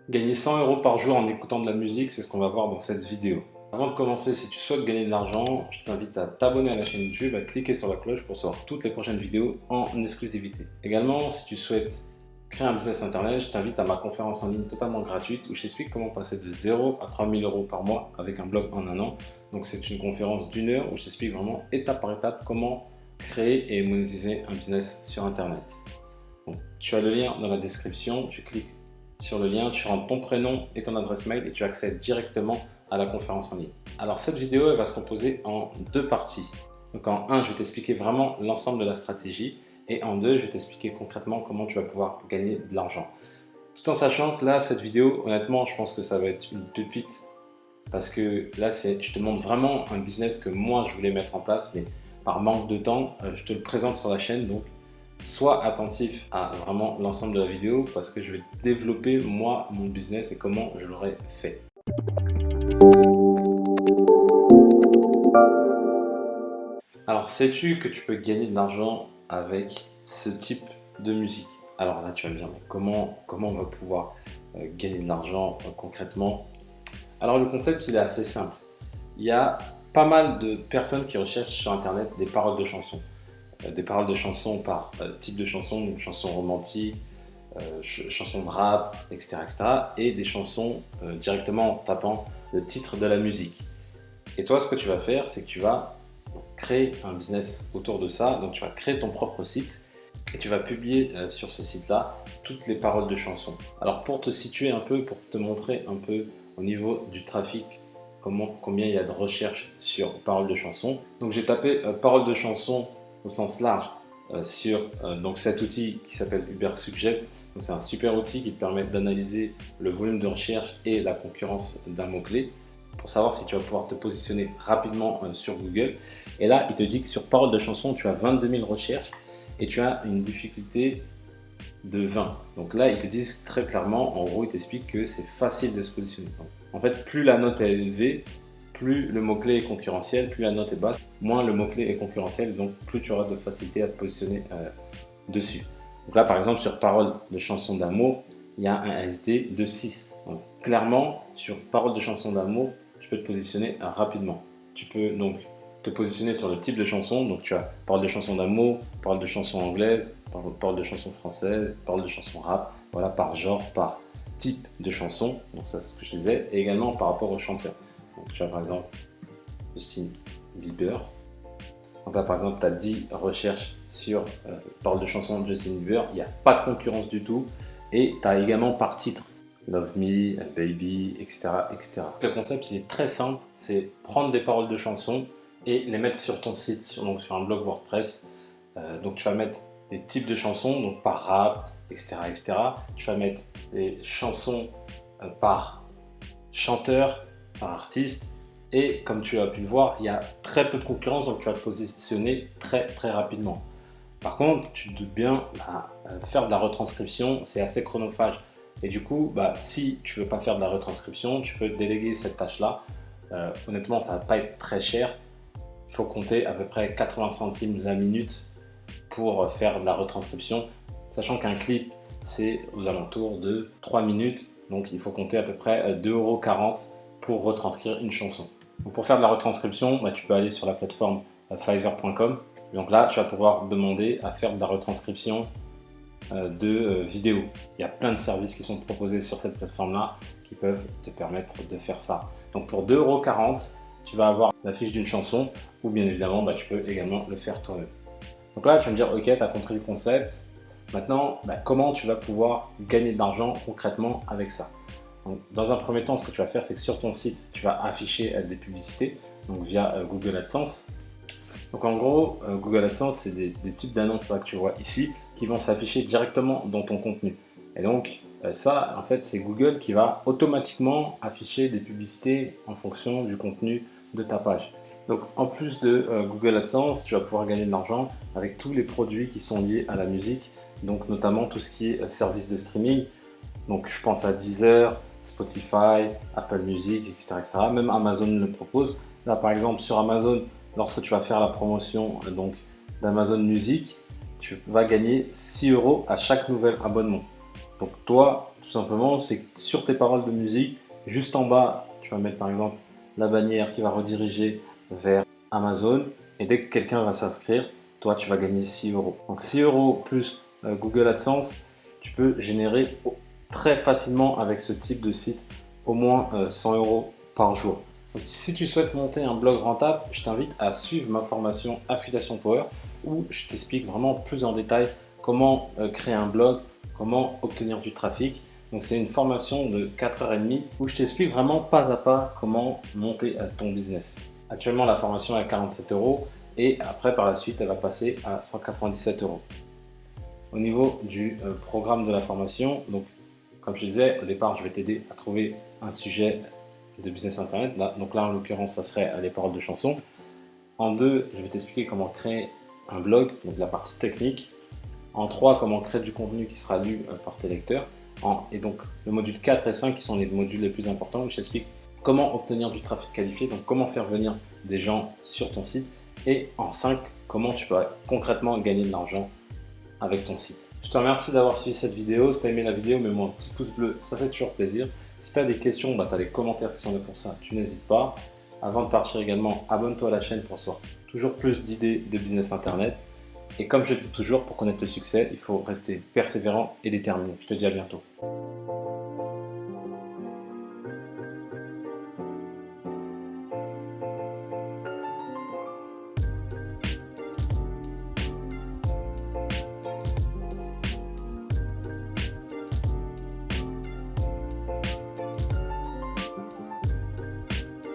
Gagner 100 € par jour en écoutant de la musique, c'est ce qu'on va voir dans cette vidéo. Avant de commencer, si tu souhaites gagner de l'argent, je t'invite à t'abonner à la chaîne YouTube, à cliquer sur la cloche pour recevoir toutes les prochaines vidéos en exclusivité. Également, si tu souhaites créer un business internet, je t'invite à ma conférence en ligne totalement gratuite où je t'explique comment passer de 0 à 3 000 € par mois avec un blog en un an. Donc c'est une conférence d'1 heure où je t'explique vraiment étape par étape comment créer et monétiser un business sur internet. Donc, tu as le lien dans la description, tu cliques sur le lien, tu rentres ton prénom et ton adresse mail et tu accèdes directement à la conférence en ligne. Alors cette vidéo elle va se composer en deux parties. Donc en 1, je vais t'expliquer vraiment l'ensemble de la stratégie et en 2, je vais t'expliquer concrètement comment tu vas pouvoir gagner de l'argent. Tout en sachant que là, cette vidéo, honnêtement, je pense que ça va être une pépite parce que là, je te montre vraiment un business que moi, je voulais mettre en place, mais par manque de temps, je te le présente sur la chaîne. Donc, sois attentif à vraiment l'ensemble de la vidéo parce que je vais développer moi mon business et comment je l'aurais fait. Alors sais-tu que tu peux gagner de l'argent avec ce type de musique? Alors là tu vas me dire mais comment on va pouvoir gagner de l'argent concrètement? Alors le concept il est assez simple. Il y a pas mal de personnes qui recherchent sur internet des paroles de chansons. Des paroles de chansons par type de chanson, une chanson romantique, chansons de rap, etc., etc. et des chansons directement en tapant le titre de la musique. Et toi, ce que tu vas faire, c'est que tu vas créer un business autour de ça. Donc, tu vas créer ton propre site et tu vas publier sur ce site-là toutes les paroles de chansons. Alors, pour te situer un peu, pour te montrer un peu au niveau du trafic, combien il y a de recherches sur paroles de chansons. Donc, j'ai tapé paroles de chansons au sens large sur donc cet outil qui s'appelle Ubersuggest. C'est un super outil qui te permet d'analyser le volume de recherche et la concurrence d'un mot-clé pour savoir si tu vas pouvoir te positionner rapidement sur Google. Et là, il te dit que sur paroles de chansons, tu as 22 000 recherches et tu as une difficulté de 20. Donc là, ils te disent très clairement, en gros, ils t'expliquent que c'est facile de se positionner. Donc, en fait, plus la note est élevée, plus le mot-clé est concurrentiel, plus la note est basse, moins le mot-clé est concurrentiel, donc plus tu auras de facilité à te positionner dessus. Donc là, par exemple, sur paroles de chansons d'amour, il y a un SD de 6. Donc, clairement, sur paroles de chansons d'amour, tu peux te positionner rapidement. Tu peux donc te positionner sur le type de chanson. Donc, tu as paroles de chansons d'amour, paroles de chansons anglaises, paroles de chansons françaises, paroles de chansons rap. Voilà, par genre, par type de chanson. Donc, ça, c'est ce que je disais. Et également par rapport aux chanteurs. Donc, tu as par exemple Justin Bieber. Donc là, par exemple, tu as 10 recherches sur paroles de chansons de Justin Bieber. Il n'y a pas de concurrence du tout. Et tu as également par titre. Love Me, Baby, etc., etc. Le concept il est très simple, c'est prendre des paroles de chansons et les mettre sur ton site, donc sur un blog WordPress. Donc tu vas mettre des types de chansons, donc par rap, etc., etc. Tu vas mettre les chansons par chanteur, par artiste. Et comme tu as pu le voir, il y a très peu de concurrence, donc tu vas te positionner très très rapidement. Par contre, tu te doutes bien, faire de la retranscription, c'est assez chronophage. Et du coup, si tu ne veux pas faire de la retranscription, tu peux déléguer cette tâche-là. Honnêtement, ça ne va pas être très cher. Il faut compter à peu près 80 centimes la minute pour faire de la retranscription. Sachant qu'un clip, c'est aux alentours de 3 minutes. Donc, il faut compter à peu près 2,40 € pour retranscrire une chanson. Donc, pour faire de la retranscription, tu peux aller sur la plateforme fiverr.com. Donc là, tu vas pouvoir demander à faire de la retranscription de vidéos. Il y a plein de services qui sont proposés sur cette plateforme-là qui peuvent te permettre de faire ça. Donc pour 2,40 €, tu vas avoir la fiche d'une chanson ou bien évidemment, tu peux également le faire toi-même. Donc là, tu vas me dire, ok, tu as compris le concept. Maintenant, comment tu vas pouvoir gagner de l'argent concrètement avec ça? Donc, dans un premier temps, ce que tu vas faire, c'est que sur ton site, tu vas afficher des publicités donc via Google AdSense. Donc en gros, Google AdSense, c'est des types d'annonces que tu vois ici qui vont s'afficher directement dans ton contenu. Et donc ça, en fait, c'est Google qui va automatiquement afficher des publicités en fonction du contenu de ta page. Donc en plus de Google AdSense, tu vas pouvoir gagner de l'argent avec tous les produits qui sont liés à la musique, donc notamment tout ce qui est service de streaming. Donc je pense à Deezer, Spotify, Apple Music, etc., etc. Même Amazon le propose. Là par exemple sur Amazon, lorsque tu vas faire la promotion d'Amazon Music, tu vas gagner 6 € à chaque nouvel abonnement. Donc toi, tout simplement, c'est que sur tes paroles de musique, juste en bas, tu vas mettre par exemple la bannière qui va rediriger vers Amazon. Et dès que quelqu'un va s'inscrire, toi, tu vas gagner 6 euros. Donc 6 euros plus Google AdSense, tu peux générer très facilement avec ce type de site au moins 100 euros par jour. Donc, si tu souhaites monter un blog rentable, je t'invite à suivre ma formation Affiliation Power où je t'explique vraiment plus en détail comment créer un blog, comment obtenir du trafic. Donc c'est une formation de 4h30 où je t'explique vraiment pas à pas comment monter ton business. Actuellement la formation est à 47 euros et après par la suite elle va passer à 197 euros. Au niveau du programme de la formation, donc comme je disais au départ, je vais t'aider à trouver un sujet de business internet. Donc là en l'occurrence ça serait les paroles de chansons. En 2, je vais t'expliquer comment créer un blog, donc la partie technique. En 3, comment créer du contenu qui sera lu par tes lecteurs. Et donc le module 4 et 5 qui sont les modules les plus importants, où je t'explique comment obtenir du trafic qualifié, donc comment faire venir des gens sur ton site. Et en 5, comment tu peux concrètement gagner de l'argent avec ton site. Je te remercie d'avoir suivi cette vidéo. Si tu as aimé la vidéo, mets-moi un petit pouce bleu, ça fait toujours plaisir. Si tu as des questions, tu as les commentaires qui sont là pour ça, tu n'hésites pas. Avant de partir également, abonne-toi à la chaîne pour recevoir toujours plus d'idées de business internet. Et comme je le dis toujours, pour connaître le succès, il faut rester persévérant et déterminé. Je te dis à bientôt.